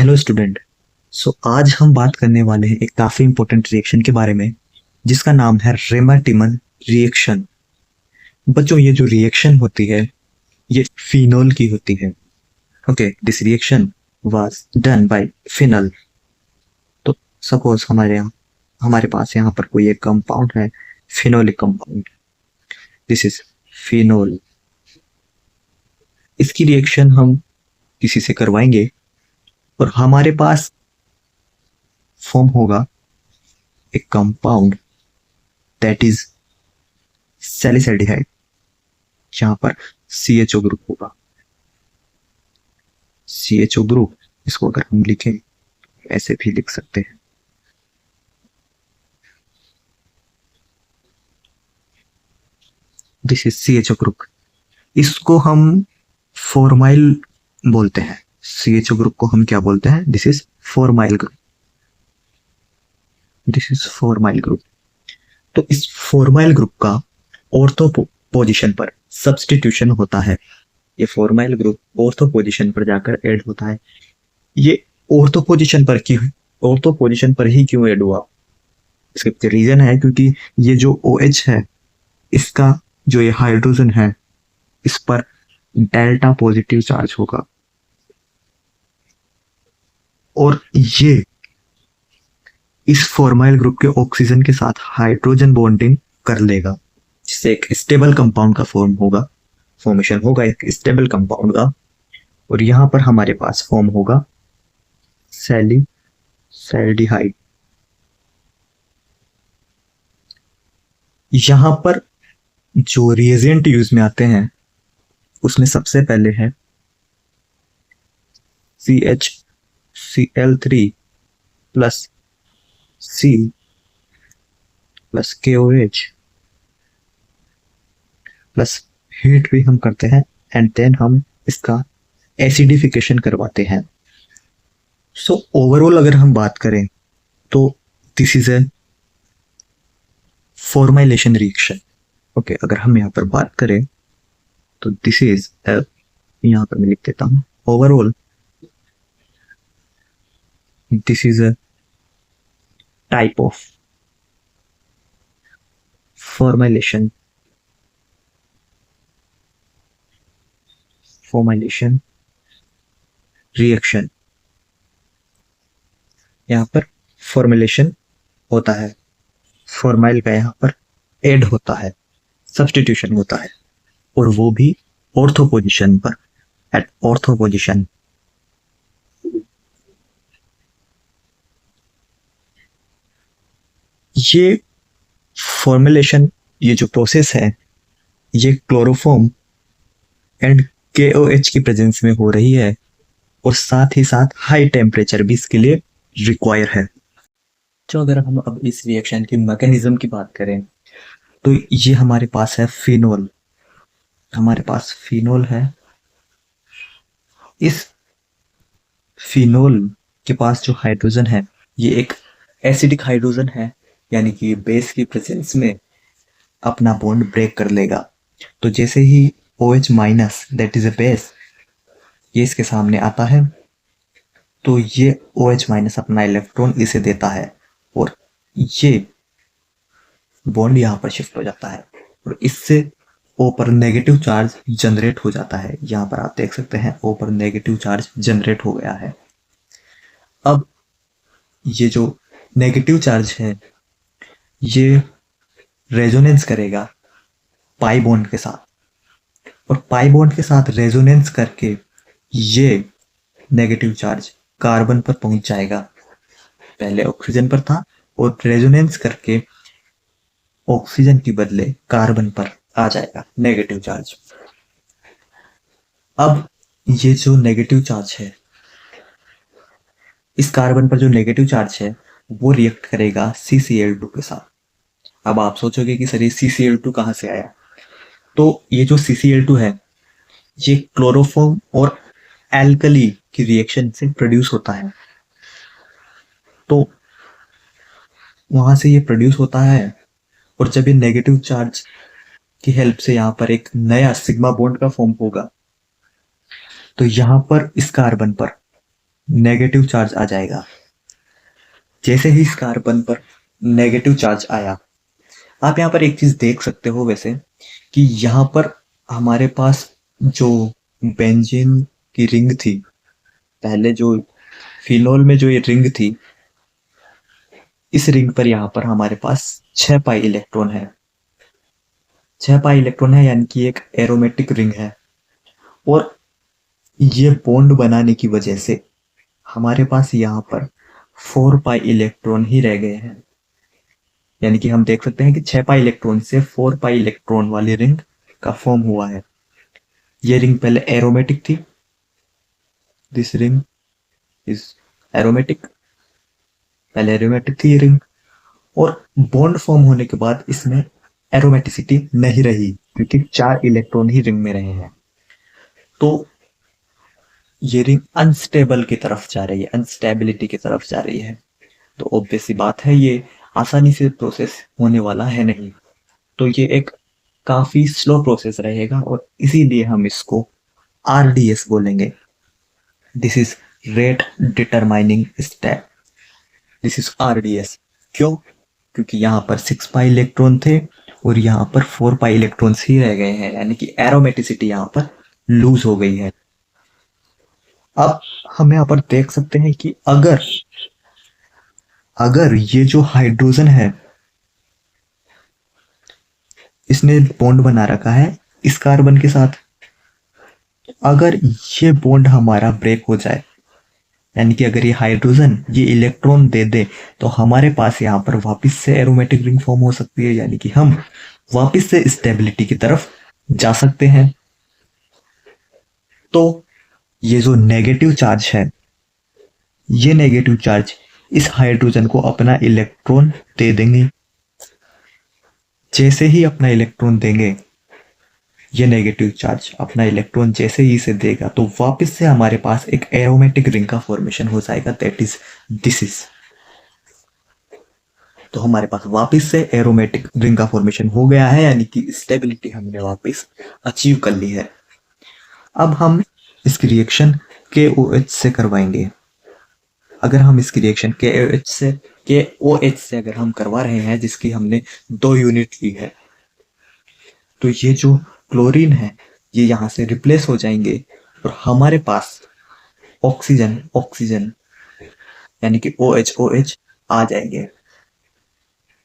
Hello student. आज हम बात करने वाले हैं एक काफी इंपॉर्टेंट रिएक्शन के बारे में जिसका नाम है रेमा-टिमन रिएक्शन। बच्चों, ये जो रिएक्शन होती है ये फिनोल की होती है। Okay, this reaction was done by phenol. तो सपोज हमारे पास यहाँ पर कोई एक कंपाउंड है, phenolic compound. This is phenol. इसकी रिएक्शन हम किसी से करवाएंगे और हमारे पास फॉर्म होगा एक कंपाउंड दैट इज सैलिसाइडिहाइड, जहां पर CHO ग्रुप होगा। CHO ग्रुप, इसको अगर हम लिखें ऐसे भी लिख सकते हैं। This is CHO group. इसको हम फॉर्माइल बोलते हैं। CHO ग्रुप को हम क्या बोलते हैं? This is formyl group. This is formyl group. तो इस फॉर्माइल ग्रुप का ऑर्थो पोजीशन पर सब्स्टिट्यूशन होता है। ये फॉर्माइल ग्रुप ऑर्थो पोजीशन पर जाकर ऐड होता है। ये ऑर्थो पोजीशन पर क्यों, ऑर्थो पोजीशन पर ही क्यों ऐड हुआ? इसके पीछे रीजन है क्योंकि ये जो OH है, इसका जो ये हाइड्रोजन है, इस पर डेल्टा पॉजिटिव चार्ज होगा और ये इस फॉर्माइल ग्रुप के ऑक्सीजन के साथ हाइड्रोजन बॉन्डिंग कर लेगा, जिससे एक स्टेबल कंपाउंड का फॉर्मेशन होगा एक स्टेबल कंपाउंड का। और यहां पर हमारे पास फॉर्म होगा सैलिसाइडिहाइड। यहां पर जो रिएजेंट यूज में आते हैं उसमें सबसे पहले है CHCl3 plus C plus KOH plus heat भी हम करते हैं एंड देन हम इसका एसिडिफिकेशन करवाते हैं। ओवरऑल अगर हम बात करें तो this is a formylation reaction. Okay, अगर हम यहाँ पर बात करें तो दिस इज, यहाँ पर मैं लिख देता हूँ, overall this is a type of formylation reaction. यहाँ पर फॉर्मुलेशन होता है, फॉर्माइल का यहाँ पर ऐड होता है, सब्स्टिट्यूशन होता है, और वो भी ऑर्थो पोजीशन पर, एट ऑर्थो पोजीशन। ये फॉर्मुलेशन, ये जो प्रोसेस है, ये क्लोरोफॉर्म एंड KOH की प्रेजेंस में हो रही है और साथ ही साथ हाई टेम्परेचर भी इसके लिए रिक्वायर है। तो अगर हम अब इस रिएक्शन की मैकेनिज्म की बात करें तो ये हमारे पास है फिनोल। हमारे पास फिनोल है। इस फिनोल के पास जो हाइड्रोजन है ये एक एसिडिक हाइड्रोजन है, यानी कि बेस की प्रेजेंस में अपना बॉन्ड ब्रेक कर लेगा। तो जैसे ही OH minus, that is a base, ये इसके सामने आता है तो ये OH माइनस अपना इलेक्ट्रॉन इसे देता है और ये बॉन्ड यहाँ पर शिफ्ट हो जाता है और इससे O पर नेगेटिव चार्ज जनरेट हो जाता है। यहाँ पर आप देख सकते हैं O पर नेगेटिव चार्ज जनरेट हो गया है। अब ये जो नेगेटिव चार्ज है ये रेजोनेंस करेगा पाई बॉन्ड के साथ, और पाई बॉन्ड के साथ रेजोनेंस करके ये नेगेटिव चार्ज कार्बन पर पहुंच जाएगा। पहले ऑक्सीजन पर था और रेजोनेंस करके ऑक्सीजन के बदले कार्बन पर आ जाएगा नेगेटिव चार्ज। अब ये जो नेगेटिव चार्ज है, इस कार्बन पर जो नेगेटिव चार्ज है वो रिएक्ट करेगा CCl2 के साथ। अब आप सोचोगे कि सर ये CCl2 कहां से आया? तो ये जो CCl2 है ये क्लोरोफॉर्म और एल्कली की रिएक्शन से प्रोड्यूस होता है। तो वहां से ये प्रोड्यूस होता है और जब ये नेगेटिव चार्ज की हेल्प से यहाँ पर एक नया सिग्मा बॉन्ड का फॉर्म होगा तो यहाँ पर इस कार्बन पर नेगेटिव चार्ज आ जाएगा। जैसे ही इस कार्बन पर नेगेटिव चार्ज आया, आप यहाँ पर एक चीज देख सकते हो वैसे, कि यहाँ पर हमारे पास जो बेंजीन की रिंग थी, पहले जो फिनोल में जो ये रिंग थी, इस रिंग पर यहाँ पर हमारे पास 6 पाई इलेक्ट्रॉन है। 6 पाई इलेक्ट्रॉन है, यानी कि एक एरोमेटिक रिंग है। और ये बॉन्ड बनाने की वजह से हमारे पास यहाँ पर 4 पाई इलेक्ट्रॉन ही रह गए हैं। यानी कि हम देख सकते हैं कि 6 पाई इलेक्ट्रॉन से 4 पाई इलेक्ट्रॉन वाली रिंग का फॉर्म हुआ है। ये रिंग पहले एरोमेटिक थी, दिस रिंग इज एरोमेटिक, पहले एरोमेटिक थी ये रिंग, और बॉन्ड फॉर्म होने के बाद इसमें एरोमेटिसिटी नहीं रही, क्योंकि 4 इलेक्ट्रॉन ही रिंग में रहे हैं। तो ये रिंग अनस्टेबल की तरफ जा रही है, अनस्टेबिलिटी की तरफ जा रही है। तो ऑब्वियस सी बात है, ये आसानी से प्रोसेस होने वाला है नहीं। तो ये एक काफी स्लो प्रोसेस रहेगा, और इसीलिए हम इसको RDS बोलेंगे। This is rate determining step, this is RDS। क्यों? क्योंकि यहाँ पर 6 पाई इलेक्ट्रॉन थे और यहाँ पर 4 पाई इलेक्ट्रॉन्स ही रह गए हैं, यानी कि एरोमेटिसिटी यहाँ पर लूज हो गई है। अब हम यहाँ पर देख सकते हैं कि अगर अगर ये जो हाइड्रोजन है, इसने बॉन्ड बना रखा है इस कार्बन के साथ, अगर ये बॉन्ड हमारा ब्रेक हो जाए, यानी कि अगर ये हाइड्रोजन ये इलेक्ट्रॉन दे दे, तो हमारे पास यहाँ पर वापस से एरोमेटिक रिंग फॉर्म हो सकती है, यानी कि हम वापस से स्टेबिलिटी की तरफ जा सकते हैं। तो ये जो नेगेटिव चार्ज है, ये नेगेटिव चार्ज इस हाइड्रोजन को अपना इलेक्ट्रॉन दे देंगे। जैसे ही अपना इलेक्ट्रॉन देंगे, ये नेगेटिव चार्ज अपना इलेक्ट्रॉन जैसे ही इसे देगा, तो वापस से हमारे पास एक एरोमेटिक रिंग का फॉर्मेशन हो जाएगा, दैट इज दिस इज। तो हमारे पास वापस से एरोमेटिक रिंग का फॉर्मेशन हो गया है, यानी कि स्टेबिलिटी हमने वापस अचीव कर ली है। अब हम इसकी रिएक्शन KOH से करवाएंगे। अगर हम इसकी रिएक्शन KOH से अगर हम करवा रहे हैं, जिसकी हमने 2 यूनिट ली है, तो ये जो क्लोरीन है ये यहाँ से रिप्लेस हो जाएंगे, और हमारे पास ऑक्सीजन ऑक्सीजन यानी कि OH आ जाएंगे।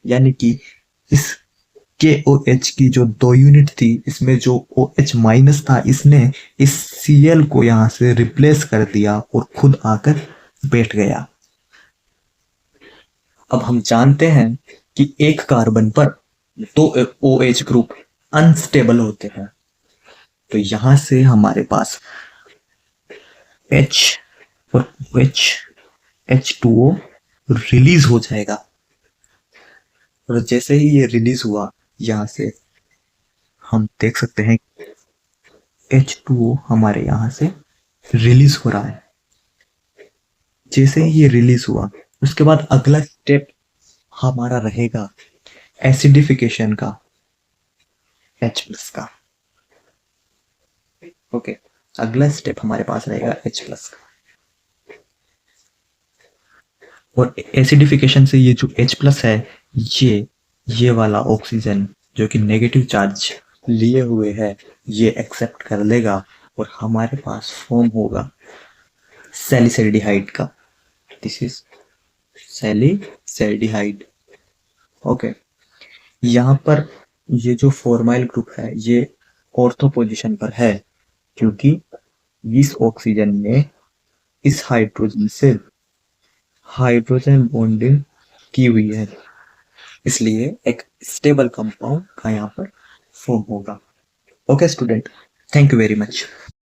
यानी कि इस KOH की जो 2 यूनिट थी, इसमें जो OH माइनस था, इसने इस Cl को यहाँ से रिप्लेस कर दिया और खुद आकर बैठ गया। अब हम जानते हैं कि एक कार्बन पर 2 OH ग्रुप अनस्टेबल होते हैं, तो यहां से हमारे पास H और OH H2O रिलीज हो जाएगा। और जैसे ही ये रिलीज हुआ, यहां से हम देख सकते हैं H2O हमारे यहां से रिलीज हो रहा है। जैसे ही ये रिलीज हुआ, उसके बाद अगला स्टेप हमारा रहेगा एसिडिफिकेशन का, H+ का। ओके, अगला स्टेप हमारे पास रहेगा H+ का। और एसिडिफिकेशन से ये जो H+ है, ये वाला ऑक्सीजन जो कि नेगेटिव चार्ज लिए हुए है, ये एक्सेप्ट कर लेगा, और हमारे पास फॉर्म होगा सैलिसल्डिहाइड का। This is सैलिसल्डिहाइड। ओके, यहाँ पर ये जो फॉर्माइल ग्रुप है, ये ऑर्थो पोजीशन पर है, क्योंकि इस ऑक्सीजन ने इस हाइड्रोजन से हाइड्रोजन बॉन्डिंग की हुई है, इसलिए एक स्टेबल कंपाउंड का यहाँ पर फॉर्म होगा। Okay student, thank you very much.